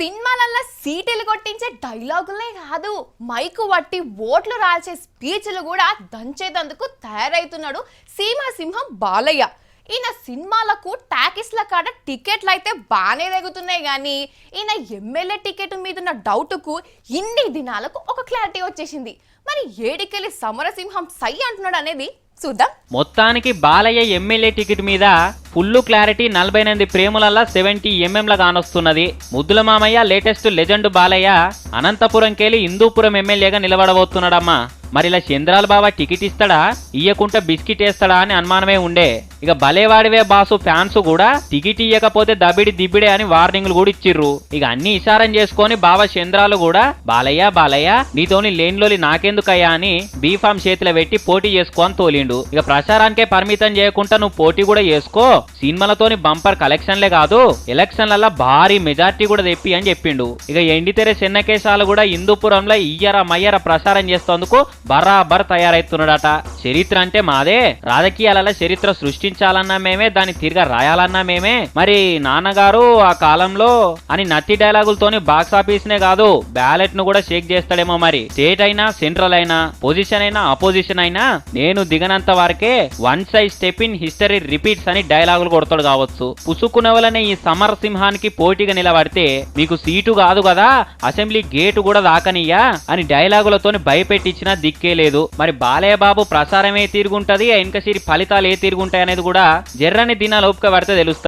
సినిమాలల్లో సీటీలు కొట్టించే డైలాగులే కాదు, మైకు వట్టి ఓట్లు రాల్చే స్పీచ్లు కూడా దంచేదందుకు తయారైతున్నాడు సీమాసింహం బాలయ్య. ఈయన సినిమాలకు టాకీస్ల కాడ టికెట్లు అయితే బాగానే తెగుతున్నాయి, కానీ ఈయన ఎమ్మెల్యే టికెట్ మీద ఉన్న డౌట్కు ఇన్ని దినాలకు ఒక క్లారిటీ వచ్చేసింది. మరి ఏడికెళ్ళి సమరసింహం సై అంటున్నాడు అనేది చూద్దాం. మొత్తానికి బాలయ్య ఎమ్మెల్యే టికెట్ మీద ఫుల్ క్లారిటీ 48 ప్రేములల్లా 70 ఎంఎంల కానొస్తున్నది. ముద్దుల మామయ్య లేటెస్ట్ లెజెండ్ బాలయ్య అనంతపురంకెళ్ళి హిందూపురం ఎమ్మెల్యేగా నిలబడబోతున్నాడమ్మా. మరి ఇలా చంద్రాల బాబా టికెట్ ఇస్తాడా, ఇయ్యకుంటే బిస్కెట్ వేస్తాడా అని అనుమానమే ఉండే. ఇక భలేవాడివే బాసు ఫ్యాన్స్ కూడా టికెట్ ఇయ్యకపోతే దబిడి దిబ్బిడే అని వార్నింగ్లు కూడా ఇచ్చిర్రు. ఇక అన్ని ఇషారం చేసుకొని బాబా చంద్రాలు కూడా బాలయ్య బాలయ్య నీతోని లేన్లోని నాకెందుకయ్యా అని బీఫామ్ చేతిలో పెట్టి పోటీ చేసుకొని తోలిండు. ఇక ప్రచారానికే పరిమితం చేయకుండా నువ్వు పోటీ కూడా చేసుకో, సినిమాలతోని బంపర్ కలెక్షన్లే కాదు ఎలక్షన్లలో భారీ మెజార్టీ కూడా తెప్పి అని చెప్పిండు. ఇక ఎండితెర చెన్నకేశాలు కూడా హిందూపురంలో ఇయ్యర మయ్యర ప్రసారం చేస్తేందుకు బరాబర్ తయారైతున్నాడట. చరిత్ర అంటే మాదే, రాజకీయాలలో చరిత్ర సృష్టించాలన్నా మేమే, దాన్ని తిరిగా రాయాలన్నా మేమే. మరి నాన్నగారు ఆ కాలంలో అని నత్తి డైలాగులతోని బాక్స్ ఆఫీస్ నే కాదు బ్యాలెట్ ను కూడా షేక్ చేస్తాడేమో. మరి స్టేట్ అయినా సెంట్రల్ అయినా పొజిషన్ అయినా అపోజిషన్ అయినా నేను దిగనంత వరకే once I step in history repeats అని డైలాగులు కొడతాడు కావచ్చు. పుసుక్కునే వల్లనే ఈ సమరసింహానికి పోటీగా నిలబడితే మీకు సీటు కాదు కదా అసెంబ్లీ గేటు కూడా దాకనియ్యా అని డైలాగులతోని భయపెట్టించిన దిక్కే లేదు. మరి బాలయ్య బాబు ప్రసారం ఏ తీరుగుంటది, వెనక సిరి ఫలితాలు ఏ తీరుగుంటాయి అనేది కూడా జర్రని దినాలు ఓపిక పడితే తెలుస్తుంది.